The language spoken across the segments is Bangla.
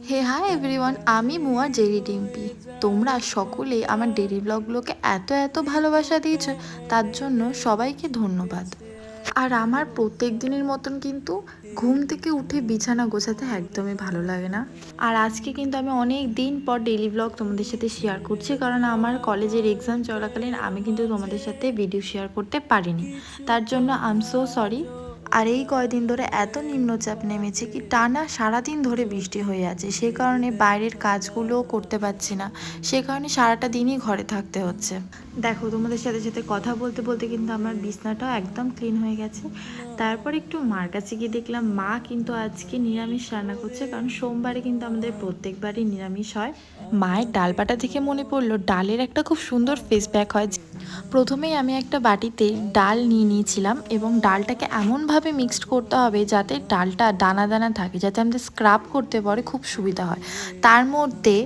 হে হাই এভরিওয়ান, আমি মুয়া জেরি ডিম্পি। তোমরা সকলে আমার ডেইলি ব্লগগুলোকে এত এত ভালোবাসা দিয়েছো, তার জন্য সবাইকে ধন্যবাদ। আর আমার প্রত্যেক দিনের মতন কিন্তু ঘুম থেকে উঠে বিছানা গোছাতে একদমই ভালো লাগে না। আর আজকে কিন্তু আমি অনেক দিন পর ডেইলি ব্লগ তোমাদের সাথে শেয়ার করছি, কারণ আমার কলেজের এক্সাম চলাকালীন আমি কিন্তু তোমাদের সাথে ভিডিও শেয়ার করতে পারিনি। তার জন্য আই এম সো সরি। আর এই কয়দিন ধরে এত নিম্নচাপ নেমেছে কি টানা সারাদিন ধরে বৃষ্টি হয়ে আছে, সে কারণে বাইরের কাজগুলোও করতে পারছি না। সে কারণে সারাটা দিনই ঘরে থাকতে হচ্ছে। দেখো, তোমাদের সাথে সাথে কথা বলতে বলতে কিন্তু আমার বিছনাটাও একদম ক্লিন হয়ে গেছে। তারপর একটু মার কাছে গিয়ে দেখলাম মা কিন্তু আজকে নিরামিষ রান্না করছে, কারণ সোমবারে কিন্তু আমাদের প্রত্যেকবারই নিরামিষ হয়। মায়ের ডাল বাটা থেকে মনে পড়লো ডালের একটা খুব সুন্দর ফেস প্যাক হয়। প্রথমেই আমি একটা বাটিতে ডাল নিয়ে নিয়েছিলাম এবং ডালটাকে এমনভাবে মিক্সড করতে হবে যাতে ডালটা দানা দানা থাকে, যাতে আমাদের স্ক্রাব করতে পারে খুব সুবিধা হয়। তার মধ্যে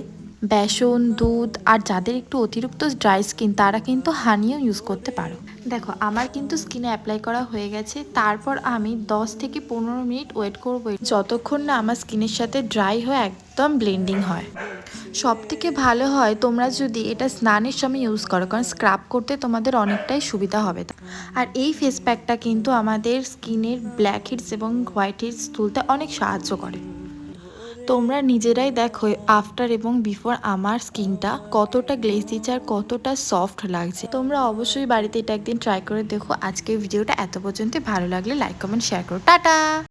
বেসন, দুধ, আর যাদের একটু অতিরিক্ত ড্রাই স্কিন তারা কিন্তু হানিও ইউজ করতে পারো। দেখো, আমার কিন্তু স্কিনে অ্যাপ্লাই করা হয়ে গেছে। তারপর আমি 10 থেকে 15 মিনিট ওয়েট করবো, যতক্ষণ না আমার স্কিনের সাথে ড্রাই হয়ে একদম ব্লেন্ডিং হয়। সবথেকে ভালো হয় তোমরা যদি এটা স্নানের সময় ইউজ করো, কারণ স্ক্রাব করতে তোমাদের অনেকটাই সুবিধা হবে। আর এই ফেস প্যাকটা কিন্তু আমাদের স্কিনের ব্ল্যাক হেডস এবং হোয়াইট হেডস তুলতে অনেক সাহায্য করে। তোমরা নিজেরাই দেখো আফটার এবং বিফোর আমার স্কিনটা কতটা গ্লেজ দিচ্ছে আর কতটা সফট লাগছে। তোমরা অবশ্যই বাড়িতে এটা একদিন ট্রাই করে দেখো। আজকের ভিডিওটা এত পর্যন্ত, ভালো লাগলে লাইক কমেন্ট শেয়ার করো। টাটা।